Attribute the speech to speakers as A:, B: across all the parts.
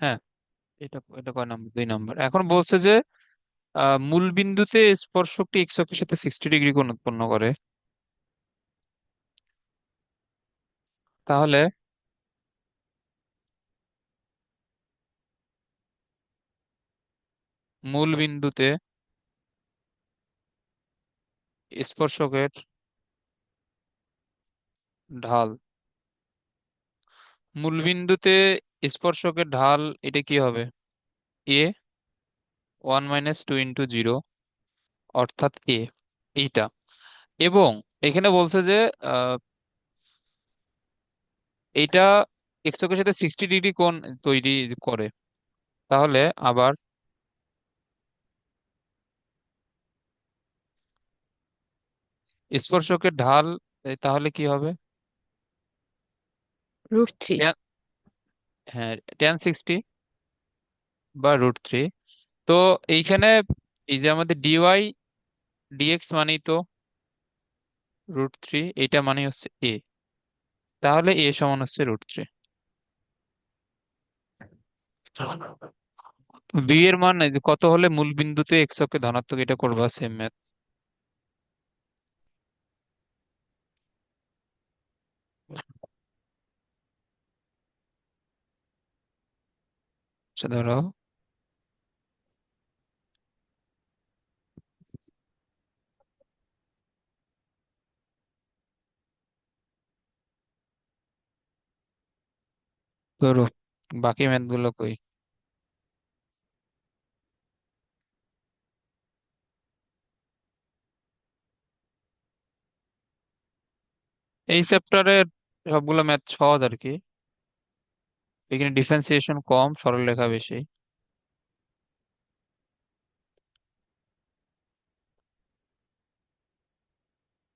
A: হ্যাঁ, এটা এটা কয় নম্বর? 2 নম্বর। এখন বলছে যে মূল বিন্দুতে স্পর্শকটি এক্স অক্ষের সাথে 60 ডিগ্রি কোণ উৎপন্ন করে। তাহলে মূল বিন্দুতে স্পর্শকের ঢাল, মূল বিন্দুতে স্পর্শকের ঢাল এটা কি হবে? এ 1 - 2 × 0, অর্থাৎ এ, এইটা। এবং এখানে বলছে যে আহ, এইটা এক্স অক্ষের সাথে 60 ডিগ্রি কোণ তৈরি করে। তাহলে আবার স্পর্শকের ঢাল তাহলে কি হবে?
B: √3।
A: Tan- হ্যাঁ, tan 60 বা √3। তো এইখানে এই যে আমাদের ডিওয়াই ডিএক্স মানেই তো √3, এইটা মানে হচ্ছে এ। তাহলে এ সমান হচ্ছে √3। বি এর মান এই যে কত হলে মূল বিন্দুতে এক্স অক্ষে ধনাত্মক, এটা করবা সেম ম্যাথ। আচ্ছা ধরো, ধরো বাকি ম্যাথ গুলো কই? এই চ্যাপ্টারের সবগুলো ম্যাথ সহজ আর কি। এখানে ডিফারেন্সিয়েশন কম, সরলরেখা বেশি।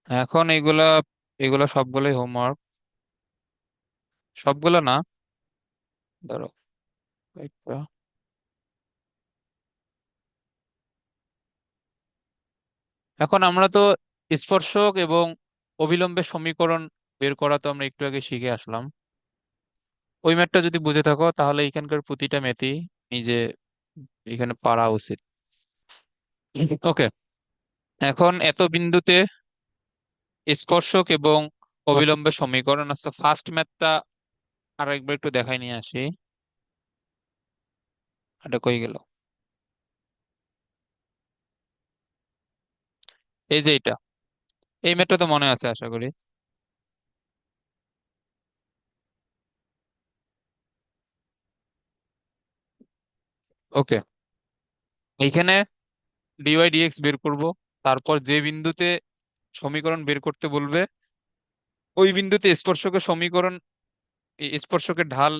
A: এখন এগুলা এগুলা সবগুলোই হোমওয়ার্ক। সবগুলো না, ধরো একটা। এখন আমরা তো স্পর্শক এবং অবিলম্বের সমীকরণ বের করা তো আমরা একটু আগে শিখে আসলাম। ওই ম্যাথটা যদি বুঝে থাকো তাহলে এখানকার প্রতিটা ম্যাথই নিজে এখানে পারা উচিত। ওকে, এখন এত বিন্দুতে স্পর্শক এবং অবিলম্বের সমীকরণ আছে। ফার্স্ট ম্যাথটা আর একবার একটু দেখাই নিয়ে আসি। এটা কই গেল? এই যে এটা, এই ম্যাথটা তো মনে আছে আশা করি। ওকে, এইখানে ডিওয়াই ডিএক্স বের করব। তারপর যে বিন্দুতে সমীকরণ বের করতে বলবে ওই বিন্দুতে স্পর্শকের সমীকরণ, এই স্পর্শকের ঢাল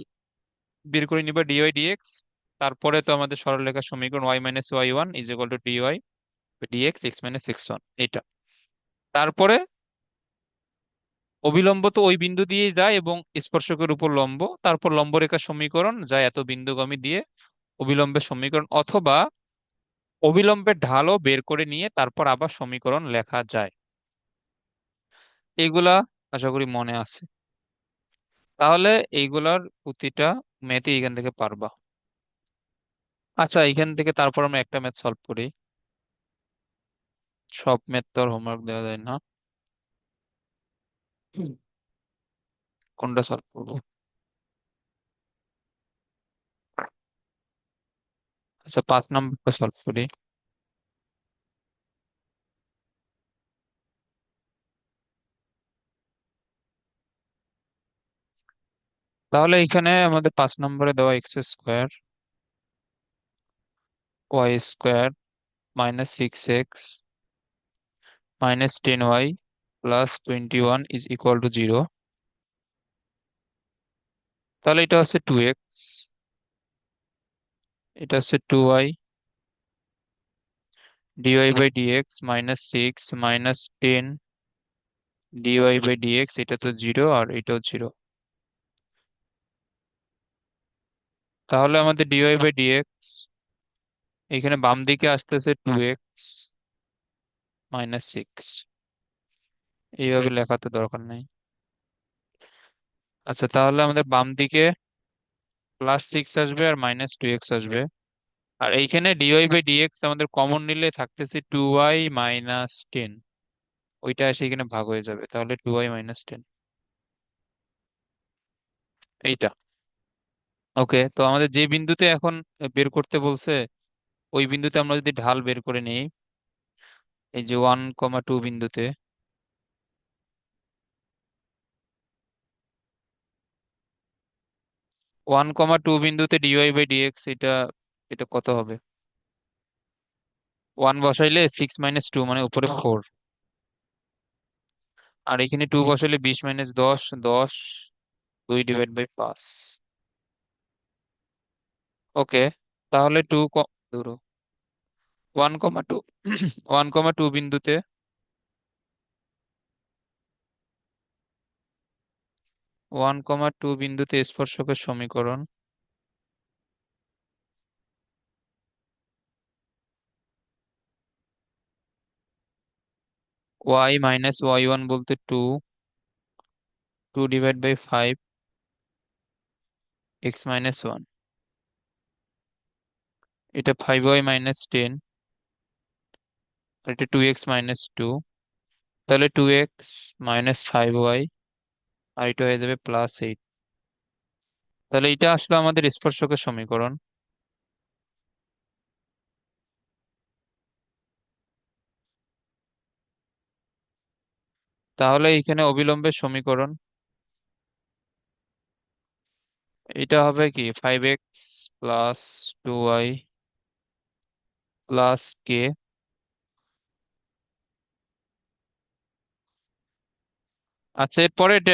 A: বের করে নিবা ডিওয়াই ডিএক্স। তারপরে তো আমাদের সরলরেখার সমীকরণ y - y1 = dy dx x - x1, এটা। তারপরে অবিলম্ব তো ওই বিন্দু দিয়েই যায় এবং স্পর্শকের উপর লম্ব, তারপর লম্বরেখার সমীকরণ যায় এত বিন্দুগামী দিয়ে অবিলম্বের সমীকরণ, অথবা অবিলম্বের ঢালও বের করে নিয়ে তারপর আবার সমীকরণ লেখা যায়। এগুলা আশা করি মনে আছে। তাহলে এইগুলার প্রতিটা ম্যাথই এখান থেকে পারবা। আচ্ছা, এখান থেকে তারপর আমরা একটা ম্যাথ সলভ করি। সব ম্যাথ তো আর হোমওয়ার্ক দেওয়া যায় না। হুম। কোনটা সলভ করবো? আচ্ছা, 5 নম্বরটা সলভ করি। তাহলে এখানে আমাদের 5 নম্বরে দেওয়া x² y² -6x -10y +21 = 0। তাহলে এটা হচ্ছে 2x, এটা হচ্ছে 2y, dy/dx -6 -10 dy/dx, এটা তো 0 আর এটাও 0। তাহলে আমাদের dy/dx এখানে বাম দিকে আসতেছে 2x - 6। এইভাবে লেখাতে দরকার নেই। আচ্ছা, তাহলে আমাদের বাম দিকে +6 আসবে আর -2x আসবে। আর এইখানে dy/dx আমাদের কমন নিলে থাকতেছে 2y - 10। ওইটা এসে এখানে ভাগ হয়ে যাবে, তাহলে 2y - 10 এইটা। ওকে, তো আমাদের যে বিন্দুতে এখন বের করতে বলছে, ওই বিন্দুতে আমরা যদি ঢাল বের করে নিই, এই যে 1,2 বিন্দুতে, 1,2 বিন্দুতে dy/dx, এটা এটা কত হবে? 1 বসাইলে 6 - 2 মানে উপরে 4। আর এখানে 2 বসাইলে 20 - 10, 10, 2 ÷ 5। ওকে, তাহলে ধরো 1,2 1,2 বিন্দুতে 1,2 বিন্দুতে স্পর্শকের সমীকরণ y - y1 বলতে 2, 2 ÷ 5, x - 1। এটা 5y - 10, আর এটা 2x - 2। তাহলে 2x - 5y, আর এটা হয়ে যাবে +8। তাহলে এটা আসলে আমাদের স্পর্শকের সমীকরণ। তাহলে এখানে অবিলম্বের সমীকরণ, এটা হবে কি 5x + 2y + k। আচ্ছা, এরপরে এটা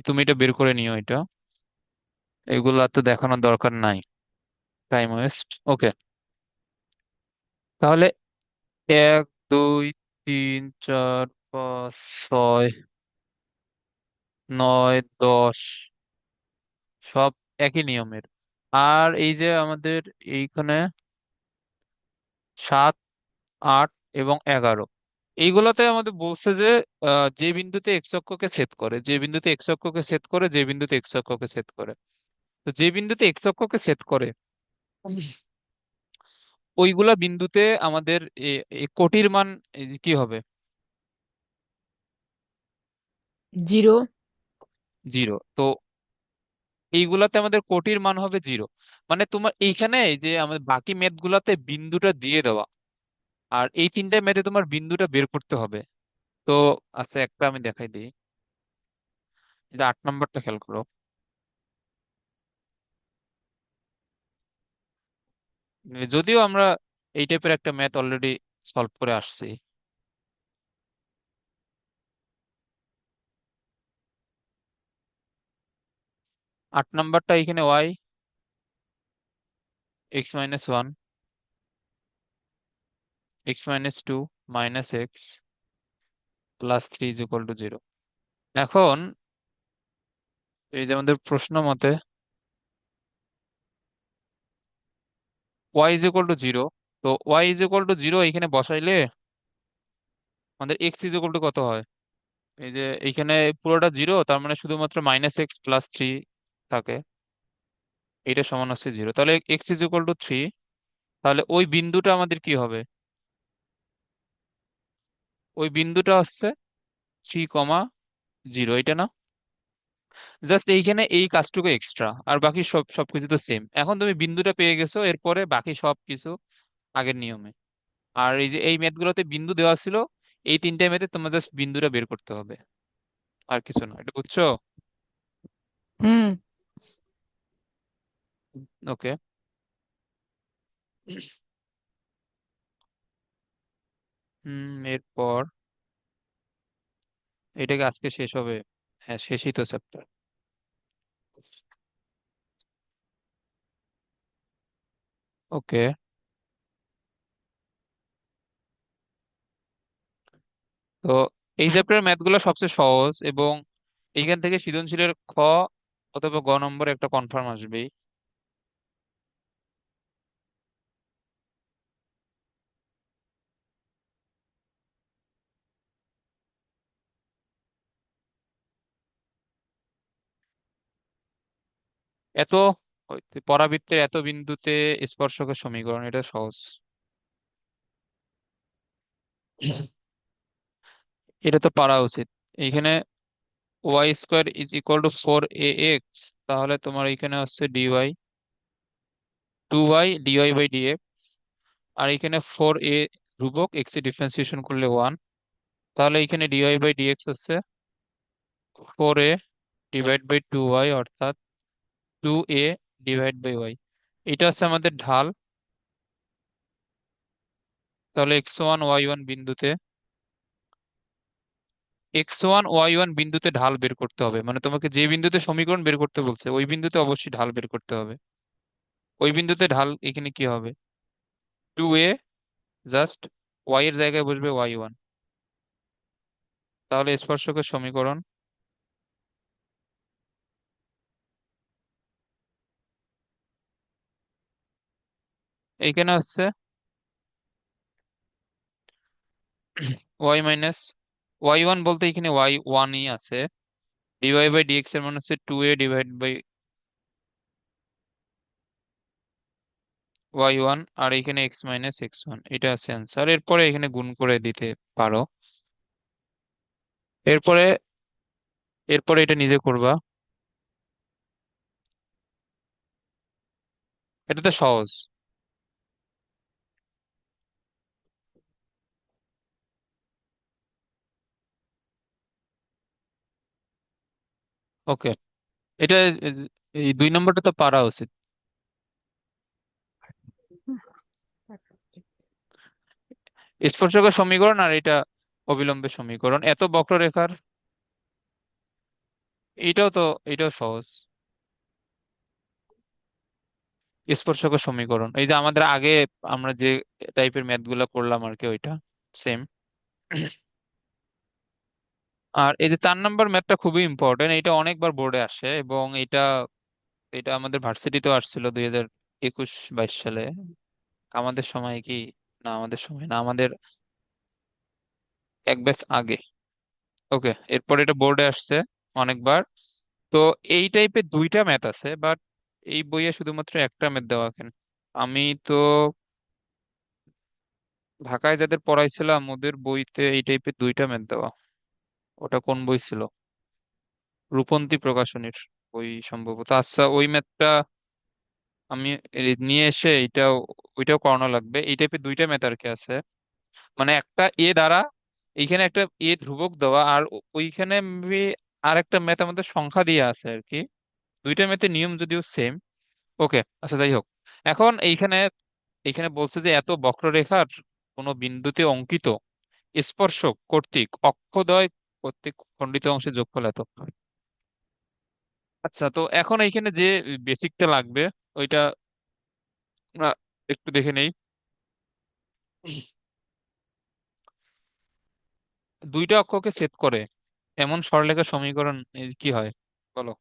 A: তুমি এটা বের করে নিও এটা, এগুলো আর তো দেখানোর দরকার নাই, টাইম ওয়েস্ট। ওকে, তাহলে 1, 2, 3, 4, 5, 6, 9, 10 সব একই নিয়মের। আর এই যে আমাদের এইখানে 7, 8 এবং 11, এইগুলাতে আমাদের বলছে যে যে বিন্দুতে এক্স অক্ষকে ছেদ করে, যে বিন্দুতে এক্স অক্ষকে ছেদ করে, যে বিন্দুতে এক্স অক্ষকে ছেদ করে। তো যে বিন্দুতে এক্স অক্ষকে ছেদ করে ওইগুলা বিন্দুতে আমাদের কোটির মান কি হবে?
B: 0।
A: 0। তো এইগুলাতে আমাদের কোটির মান হবে 0। মানে তোমার এইখানে এই যে আমাদের বাকি মেথ গুলাতে বিন্দুটা দিয়ে দেওয়া, আর এই তিনটা মেথে তোমার বিন্দুটা বের করতে হবে। তো আচ্ছা, একটা আমি দেখাই দিই, এই যে 8 নম্বরটা খেয়াল করো। যদিও আমরা এই টাইপের একটা ম্যাথ অলরেডি সলভ করে আসছি। 8 নম্বরটা এখানে y (x - 1, x - 2, -x +3 = 0। এখন এই যে আমাদের প্রশ্ন মতে y = 0, তো y = 0 এখানে বসাইলে আমাদের x কত হয়? এই যে এইখানে পুরোটা 0, তার মানে শুধুমাত্র -x + 3 থাকে, এটা সমান হচ্ছে 0। তাহলে x = 3, তাহলে ওই বিন্দুটা আমাদের কি হবে? ওই বিন্দুটা হচ্ছে 3,0, এটা না? জাস্ট এইখানে এই কাজটুকু এক্সট্রা, আর বাকি সবকিছু তো সেম। এখন তুমি বিন্দুটা পেয়ে গেছো, এরপরে বাকি সবকিছু আগের নিয়মে। আর এই যে এই ম্যাথ গুলোতে বিন্দু দেওয়া ছিল, এই তিনটে ম্যাথে তোমার জাস্ট বিন্দুটা বের করতে হবে, আর কিছু না। এটা বুঝছো?
B: হুম।
A: ওকে। এরপর এটাকে আজকে শেষ হবে? হ্যাঁ, শেষই তো চ্যাপ্টার। ওকে, তো এই চ্যাপ্টারের ম্যাথ গুলো সবচেয়ে সহজ, এবং এইখান থেকে সৃজনশীলের অথবা নম্বরে একটা কনফার্ম আসবেই। এত ওই পরাবৃত্তের এত বিন্দুতে স্পর্শকের সমীকরণ, এটা সহজ। এটা তো পারা উচিত। এইখানে y² = 4ax, তাহলে তোমার এখানে হচ্ছে dy, 2y dy/dx। আর এখানে 4a ধ্রুবক, x এ ডিফারেন্সিয়েশন করলে 1, তাহলে এখানে dy/dx হচ্ছে 4a/2y, অর্থাৎ 2a/y। এটা হচ্ছে আমাদের ঢাল। তাহলে x1 y1 বিন্দুতে ঢাল বের করতে হবে, মানে তোমাকে যে বিন্দুতে সমীকরণ বের করতে বলছে ওই বিন্দুতে অবশ্যই ঢাল বের করতে হবে। ওই বিন্দুতে ঢাল এখানে কি হবে? 2a, জাস্ট y এর জায়গায় বসবে y1। তাহলে স্পর্শকের সমীকরণ এইখানে হচ্ছে y বলতে এখানে y1ই আছে। dy/dx এর মান হচ্ছে 2a/y1, আর এখানে x - x1, এটা আছে অ্যান্সার। এরপরে এখানে গুণ করে দিতে পারো। এরপরে এরপরে এটা নিজে করবা। এটা তো সহজ। ওকে, এটা এই 2 নম্বরটা তো পারা উচিত। স্পর্শকের সমীকরণ আর এটা অবিলম্বের সমীকরণ, এত বক্ররেখার। এটাও তো, এটাও সহজ। স্পর্শকের সমীকরণ এই যে আমাদের আগে আমরা যে টাইপের ম্যাথ গুলা করলাম আর কি, ওইটা সেম। আর এই যে 4 নম্বর ম্যাথটা খুবই ইম্পর্টেন্ট, এটা অনেকবার বোর্ডে আসে, এবং এটা এটা আমাদের ভার্সিটিতেও আসছিল 2021-22 সালে। আমাদের সময় কি, না আমাদের সময় না, আমাদের এক ব্যাচ আগে। ওকে, এরপর এটা বোর্ডে আসছে অনেকবার। তো এই টাইপের 2টা ম্যাথ আছে, বাট এই বইয়ে শুধুমাত্র একটা ম্যাথ দেওয়া কেন। আমি তো ঢাকায় যাদের পড়াইছিলাম ওদের বইতে এই টাইপের 2টা ম্যাথ দেওয়া। ওটা কোন বই ছিল? রূপন্তি প্রকাশনীর বই সম্ভবত। আচ্ছা, ওই ম্যাথটা আমি নিয়ে এসে এটাও, ওইটাও করানো লাগবে। এই টাইপের 2টা ম্যাথ আর কি আছে। মানে একটা এ দ্বারা, এইখানে একটা এ ধ্রুবক দেওয়া, আর ওইখানে maybe আর একটা ম্যাথ আমাদের সংখ্যা দিয়ে আছে আর কি। 2টা ম্যাথের নিয়ম যদিও সেম। ওকে, আচ্ছা যাই হোক। এখন এইখানে এইখানে বলছে যে এত বক্ররেখার কোনো বিন্দুতে অঙ্কিত স্পর্শক কর্তৃক অক্ষদ্বয় কর্তৃক খণ্ডিত অংশের যোগফল এত। আচ্ছা, তো এখন এইখানে যে বেসিকটা লাগবে ওইটা আমরা একটু দেখে নেই। 2টা অক্ষকে ছেদ করে এমন সরলরেখার সমীকরণ কি হয়, বলো?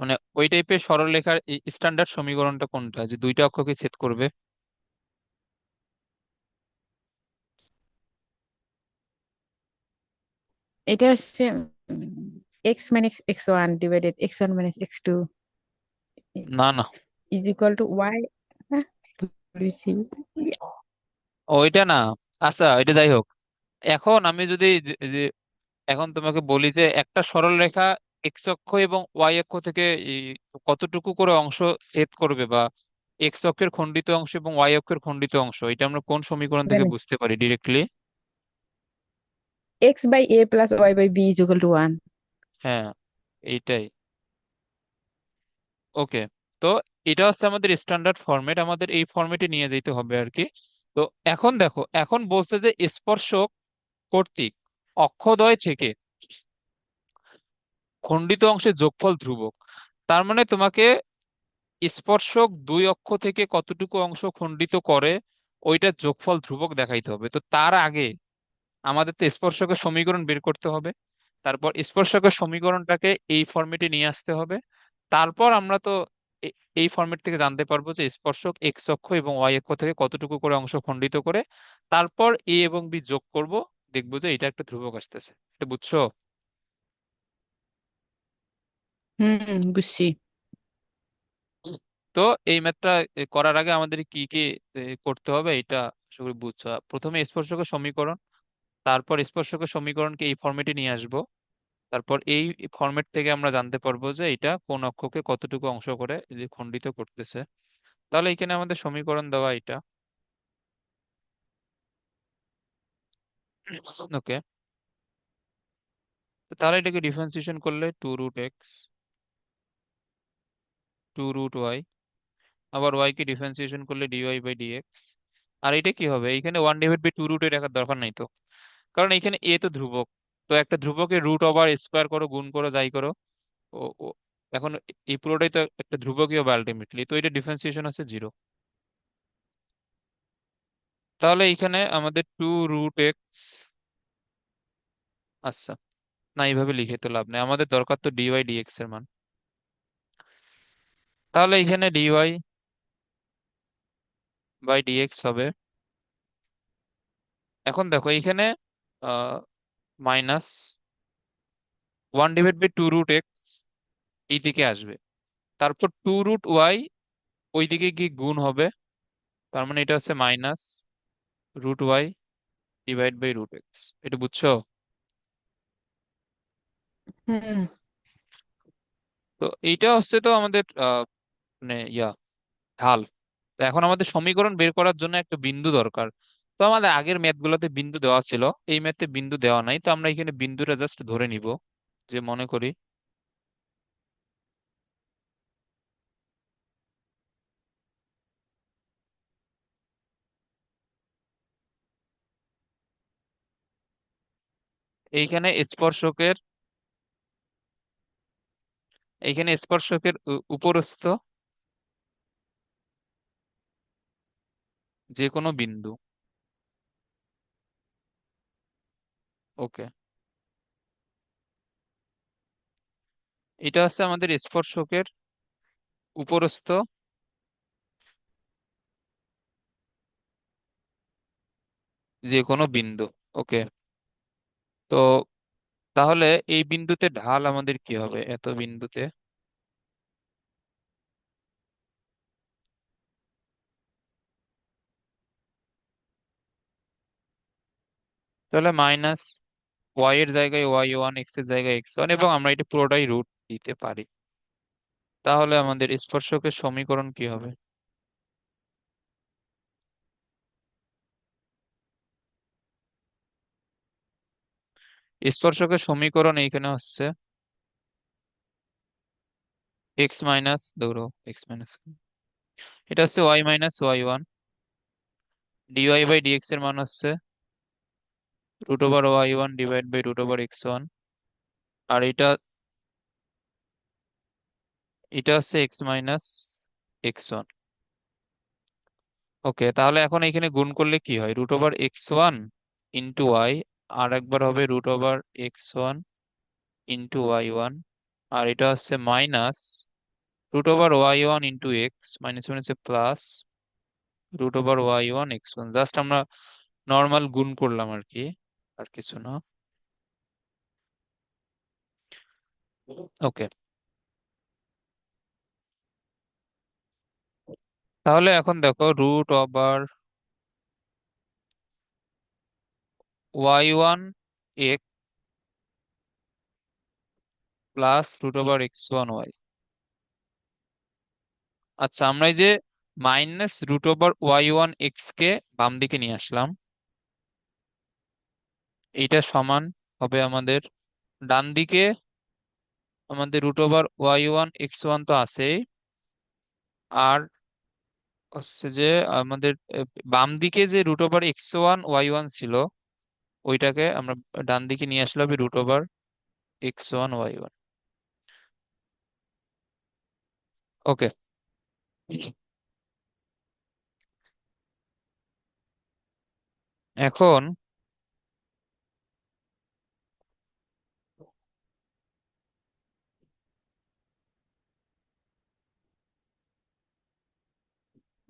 A: মানে ওই টাইপের সরলরেখার স্ট্যান্ডার্ড সমীকরণটা কোনটা, যে 2টা অক্ষকে ছেদ করবে?
B: এটা হচ্ছে x minus x1 divided x1 minus x2
A: না না,
B: ইজ ইকুয়াল টু ওয়াই। বুঝছি।
A: ওইটা না। আচ্ছা, এটা যাই হোক। এখন আমি যদি এখন তোমাকে বলি যে একটা সরল রেখা এক্স অক্ষ এবং ওয়াই অক্ষ থেকে এই কতটুকু করে অংশ ছেদ করবে, বা এক্স অক্ষের খণ্ডিত অংশ এবং ওয়াই অক্ষের খণ্ডিত অংশ, এটা আমরা কোন সমীকরণ থেকে
B: জানি
A: বুঝতে পারি directly?
B: x/a plus y/b is equal two 1।
A: হ্যাঁ, এইটাই। ওকে, তো এটা হচ্ছে আমাদের স্ট্যান্ডার্ড ফরম্যাট, আমাদের এই ফরম্যাটে নিয়ে যেতে হবে আর কি। তো এখন দেখো, এখন বলছে যে স্পর্শক কর্তৃক অক্ষদ্বয় থেকে খণ্ডিত অংশের যোগফল ধ্রুবক। তার মানে তোমাকে স্পর্শক 2 অক্ষ থেকে কতটুকু অংশ খণ্ডিত করে ওইটার যোগফল ধ্রুবক দেখাইতে হবে। তো তার আগে আমাদের তো স্পর্শকের সমীকরণ বের করতে হবে। তারপর স্পর্শকের সমীকরণটাকে এই ফরম্যাটে নিয়ে আসতে হবে। তারপর আমরা তো এই ফরম্যাট থেকে জানতে পারবো যে স্পর্শক এক্স অক্ষ এবং ওয়াই অক্ষ থেকে কতটুকু করে অংশ খণ্ডিত করে। তারপর এ এবং বি যোগ করব, দেখবো যে এটা একটা ধ্রুবক আসতেছে। এটা বুঝছো?
B: বুঝছি।
A: তো এই ম্যাথটা করার আগে আমাদের কি কি করতে হবে এটা আশা করি বুঝছো। প্রথমে স্পর্শকের সমীকরণ, তারপর স্পর্শকের সমীকরণকে এই ফর্মেটে নিয়ে আসব। তারপর এই ফরম্যাট থেকে আমরা জানতে পারবো যে এটা কোন অক্ষকে কতটুকু অংশ করে এই যে খণ্ডিত করতেছে। তাহলে এখানে আমাদের সমীকরণ দেওয়া এটা। ওকে, তাহলে এটাকে ডিফারেন্সিয়েশন করলে 2√x, 2√y, আবার y কে ডিফারেন্সিয়েশন করলে dy/dx। আর এটা কি হবে, এখানে 1/2 এর রাখার দরকার নাই তো, কারণ এখানে a তো ধ্রুবক। তো একটা ধ্রুবকের রুট ওভার স্কোয়ার করো, গুণ করো, যাই করো, ও ও এখন এই পুরোটাই তো একটা ধ্রুবকই হবে আলটিমেটলি, তো এটা ডিফারেন্সিয়েশন হচ্ছে 0। তাহলে এখানে আমাদের 2√x, আচ্ছা, না এইভাবে লিখে তো লাভ নেই, আমাদের দরকার তো dy/dx এর মান। তাহলে এখানে dy/dx হবে। এখন দেখো এইখানে মাইনাস 1/2 এই দিকে আসবে, তারপর 2√y ওই দিকে গিয়ে গুণ হবে, তার মানে এটা হচ্ছে -√y/√x। এটা বুঝছো?
B: হুম
A: তো এইটা হচ্ছে তো আমাদের মানে ঢাল। তো এখন আমাদের সমীকরণ বের করার জন্য একটা বিন্দু দরকার। তো আমাদের আগের ম্যাথ গুলোতে বিন্দু দেওয়া ছিল, এই ম্যাথে বিন্দু দেওয়া নাই, তো আমরা এখানে বিন্দুটা জাস্ট ধরে নিব। যে মনে করি এইখানে স্পর্শকের উপরস্থ যে কোনো বিন্দু। ওকে, এটা হচ্ছে আমাদের স্পর্শকের উপরস্থ যে কোনো বিন্দু। ওকে, তো তাহলে এই বিন্দুতে ঢাল আমাদের কি হবে, এত বিন্দুতে? তাহলে -y এর জায়গায় y1, x এর জায়গায় x1, এবং আমরা এটা পুরোটাই রুট দিতে পারি। তাহলে আমাদের স্পর্শকের সমীকরণ কি হবে? স্পর্শকের সমীকরণ এইখানে হচ্ছে এক্স মাইনাস, ধরো এক্স মাইনাস, এটা হচ্ছে y - y1, dy/dx এর মান হচ্ছে √y1 √x1। আর এটা হচ্ছে x - x1। ওকে, তাহলে এখন এখানে গুণ করলে কি হয়, √x1 × y, আর একবার হবে √x1 × y1, আর এটা হচ্ছে -√y1 × x, মাইনাস মাইনাসে প্লাস √y1 x1। জাস্ট আমরা নর্মাল গুণ করলাম আর কি, আর কিছু না। ওকে, তাহলে এখন দেখো √y1 x প্লাস √x1y। আচ্ছা, আমরা এই যে -√y1 x কে বাম দিকে নিয়ে আসলাম, এইটা সমান হবে আমাদের ডান দিকে আমাদের √y1 x1 তো আছেই, আর হচ্ছে যে আমাদের বাম দিকে যে √x1 y1 ছিল, ওইটাকে আমরা ডান দিকে নিয়ে আসলে হবে √x1 y1। ওকে, এখন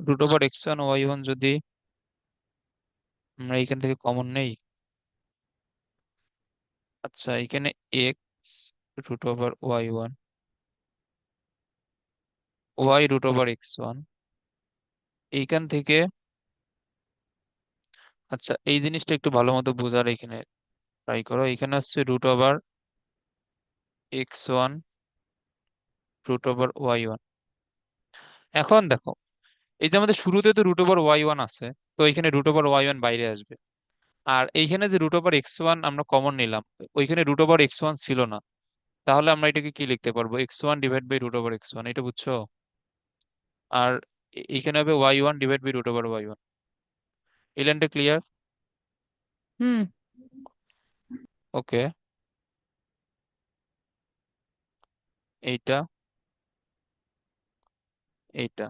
A: √x1 y1 যদি আমরা এখান থেকে কমন নেই, আচ্ছা এখানে x √y1 Y root over x1। এইখান থেকে, আচ্ছা এই জিনিসটা একটু ভালো মতো বোঝার এখানে ট্রাই করো। এখানে হচ্ছে root over x1 root over Y one. এখন দেখো, এই যে আমাদের শুরুতে তো রুট ওভার ওয়াই ওয়ান আছে, তো এখানে রুট ওভার ওয়াই ওয়ান বাইরে আসবে। আর এইখানে যে রুট ওভার x1 আমরা কমন নিলাম, ওইখানে রুট ওভার x1 ছিল না। তাহলে আমরা এটাকে কি লিখতে পারবো? x1 divide by root over x1, এটা বুঝছো? আর এইখানে হবে Y one divide by root over Y one. এই লাইনটা ক্লিয়ার?
B: হুম।
A: ওকে। এইটা, এইটা,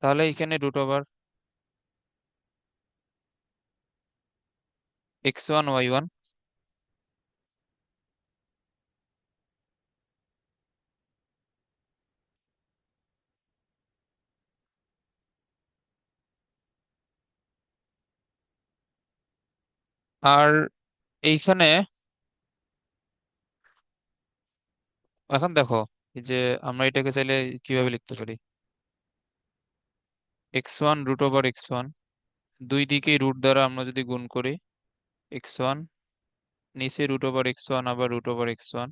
A: তাহলে এখানে রুট ওভার x1 y1। আর এইখানে এখন দেখো, এই যে আমরা এটাকে চাইলে কিভাবে লিখতে পারি? x1 রুট ওভার x1, দুই দিকেই রুট দ্বারা আমরা যদি গুণ করি, x1 নিচে রুট ওভার x1 আবার রুট ওভার x1,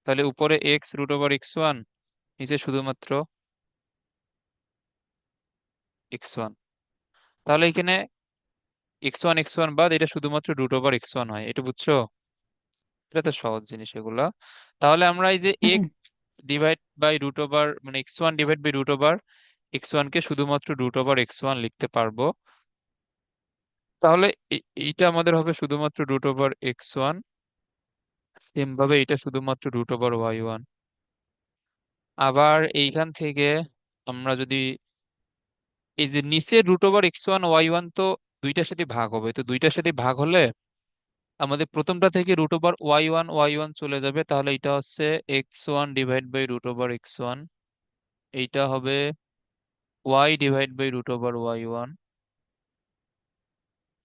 A: তাহলে উপরে x রুট ওভার x1, নিচে শুধুমাত্র x1। তাহলে এখানে x1 বাদ এটা শুধুমাত্র রুট ওভার x1 হয়, এটা বুঝছো? এটা তো সহজ জিনিস এগুলা। তাহলে আমরা এই যে x
B: হুম।
A: ডিভাইড বাই রুট ওভার, মানে x1 divide by root over x1 কে শুধুমাত্র রুট ওভার x1 লিখতে পারবো। তাহলে এইটা আমাদের হবে শুধুমাত্র রুট ওভার x1। সেম ভাবে এটা শুধুমাত্র রুট ওভার ওয়াই ওয়ান। আবার এইখান থেকে আমরা যদি এই যে নিচের রুট ওভার x1 y1, তো দুইটার সাথে ভাগ হবে, তো দুইটার সাথে ভাগ হলে আমাদের প্রথমটা থেকে রুট ওভার ওয়াই ওয়ান চলে যাবে। তাহলে এটা হচ্ছে x1 divide by root over x1। এইটা হবে Y divide by root over Y one.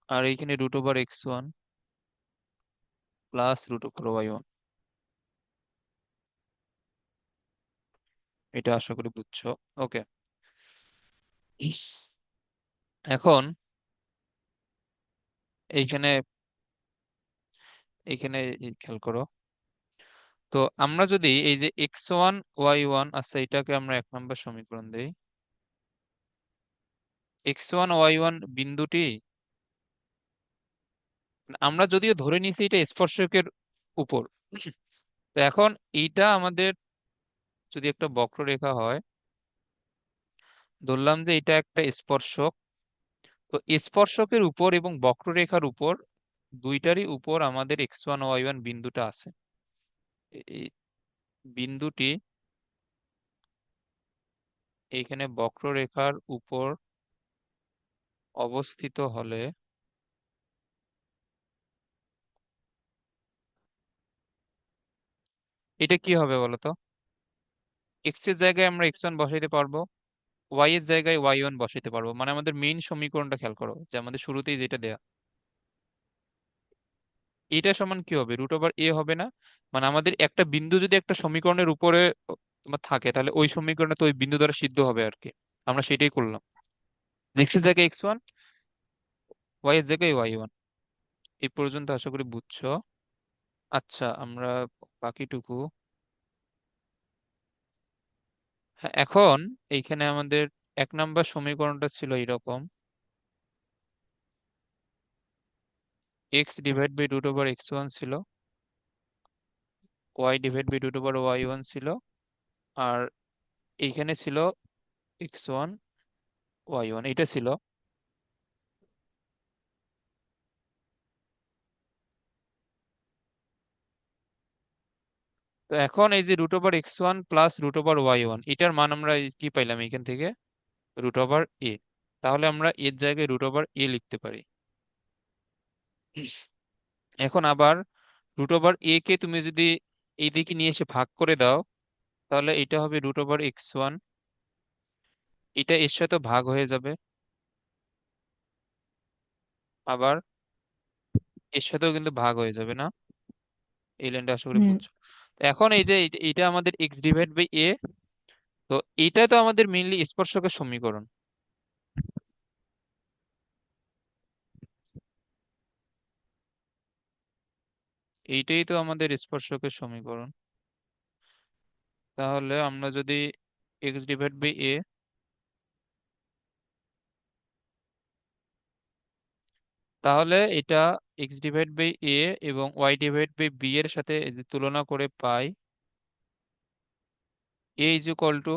A: আর এইখানে root over x1 plus root over Y one. এটা আশা করি বুঝছো। ওকে। এখন এইখানে, এইখানে খেয়াল করো। তো আমরা যদি এই যে x1 y1, আচ্ছা এটাকে আমরা 1 নম্বর সমীকরণ দেই। x1 y1 বিন্দুটি, আমরা যদিও ধরে নিয়েছি এটা স্পর্শকের উপর। তো এখন এইটা আমাদের যদি একটা বক্ররেখা হয়, ধরলাম যে এটা একটা স্পর্শক। তো স্পর্শকের উপর এবং বক্ররেখার উপর, দুইটারই উপর আমাদের x1 y1 বিন্দুটা আছে। এই বিন্দুটি এইখানে বক্ররেখার উপর অবস্থিত হলে এটা কি হবে বলতো? এক্স এর জায়গায় আমরা x1 বসাইতে পারবো, ওয়াই এর জায়গায় ওয়াই ওয়ান বসাইতে পারবো। মানে আমাদের মেইন সমীকরণটা খেয়াল করো, যে আমাদের শুরুতেই যেটা দেয়া, এটা সমান কি হবে? রুট ওভার এ হবে না? মানে আমাদের একটা বিন্দু যদি একটা সমীকরণের উপরে তোমার থাকে, তাহলে ওই সমীকরণে তো ওই বিন্দু দ্বারা সিদ্ধ হবে আর কি। আমরা সেটাই করলাম। এক্স এর জায়গায় x1, ওয়াই এর জায়গায় ওয়াই ওয়ান। এই পর্যন্ত আশা করি বুঝছো। আচ্ছা আমরা বাকিটুকু, হ্যাঁ এখন এইখানে আমাদের 1 নম্বর সমীকরণটা ছিল এরকম: X divide by root over x1 ছিল, Y divide by root over Y one ছিল, আর এইখানে ছিল x1 y1, এটা ছিল। তো এখন এই যে root over x1 plus root over Y one, এটার মান আমরা কি পাইলাম এখান থেকে? Root over A. তাহলে আমরা এর জায়গায় রুট ওভার এ লিখতে পারি। এখন আবার রুট ওভার এ কে তুমি যদি এই দিকে নিয়ে এসে ভাগ করে দাও, তাহলে এটা হবে রুট ওভার x1। এটা এর সাথে ভাগ হয়ে যাবে, আবার এর সাথেও কিন্তু ভাগ হয়ে যাবে না? এই লাইনটা আশা করি
B: হুম।
A: বুঝছো। তো এখন এই যে এইটা আমাদের এক্স ডিভাইড বাই এ, তো এইটাই তো আমাদের মেইনলি স্পর্শকের সমীকরণ। এইটাই তো আমাদের স্পর্শকের সমীকরণ। তাহলে আমরা যদি এক্স ডিভাইড বাই এ, তাহলে এটা এক্স ডিভাইড বাই এ এবং ওয়াই ডিভাইড বাই বি এর সাথে যদি তুলনা করে পাই, A is equal to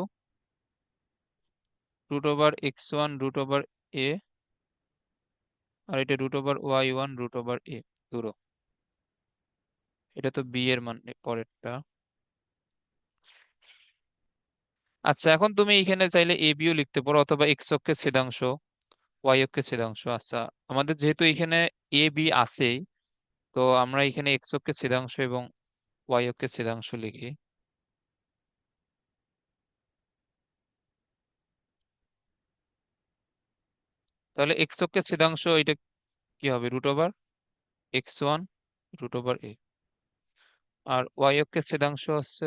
A: root over X one root over A, আর এটা root over Y one root over A পুরো। এটা তো বি এর মান পরেরটা। আচ্ছা, এখন তুমি এখানে চাইলে এ বিও লিখতে পারো, অথবা এক্স অক্ষের ছেদাংশ, ওয়াই অক্ষের ছেদাংশ। আচ্ছা, আমাদের যেহেতু এখানে এ বি আছেই, তো আমরা এখানে এক্স অক্ষের ছেদাংশ এবং ওয়াই অক্ষের ছেদাংশ লিখি। তাহলে এক্স অক্ষের ছেদাংশ এটা কি হবে? Root over X one root over A. আর ওয়াই অক্ষের ছেদাংশ হচ্ছে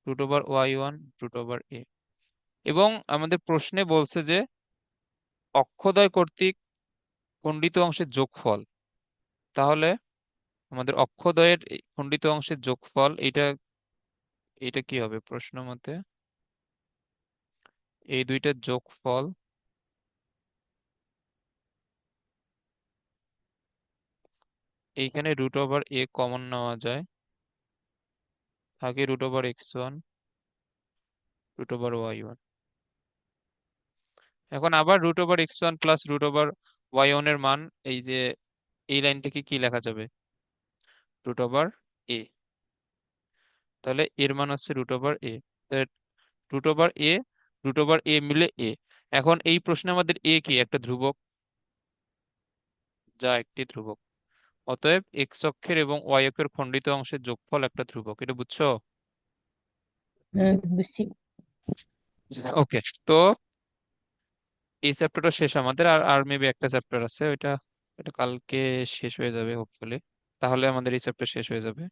A: root over Y one root over A. এবং আমাদের প্রশ্নে বলছে যে অক্ষদ্বয় কর্তৃক খণ্ডিত অংশের যোগফল। তাহলে আমাদের অক্ষদ্বয়ের এই খণ্ডিত অংশের যোগফল এটা, এটা কি হবে প্রশ্ন মতে? এই দুইটার যোগফল। এইখানে রুট ওভার এ কমন নেওয়া যায়, থাকে root over X one root over Y one. এখন আবার root over X one plus root over Y one এর মান, এই যে এই লাইনটাকে কি লেখা যাবে? Root over A. তাহলে এর মান হচ্ছে root over A. Root over A, root over A মিলে এ। এখন এই প্রশ্নে আমাদের এ কি একটা ধ্রুবক, যা একটি ধ্রুবক। অতএব এক্স অক্ষের এবং ওয়াই অক্ষের খণ্ডিত অংশের যোগফল একটা ধ্রুবক। এটা বুঝছো?
B: বুঝছি।
A: ওকে। তো এই চ্যাপ্টারটা শেষ আমাদের, আর আর মেবি একটা চ্যাপ্টার আছে, ওইটা এটা কালকে শেষ হয়ে যাবে হোপফুলি। তাহলে আমাদের এই চ্যাপ্টার শেষ হয়ে যাবে।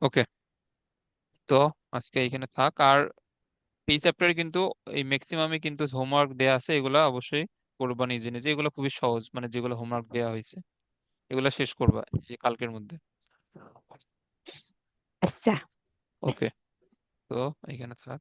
A: ওকে। তো আজকে এখানে থাক। আর এই চ্যাপ্টারে কিন্তু এই ম্যাক্সিমামে কিন্তু হোমওয়ার্ক দেয়া আছে, এগুলা অবশ্যই করবা নিজে নিজে। এগুলো খুবই সহজ, মানে যেগুলো হোমওয়ার্ক দেওয়া হয়েছে এগুলা শেষ করবা এই কালকের মধ্যে।
B: আচ্ছা।
A: ওকে। তো এখানে থাক।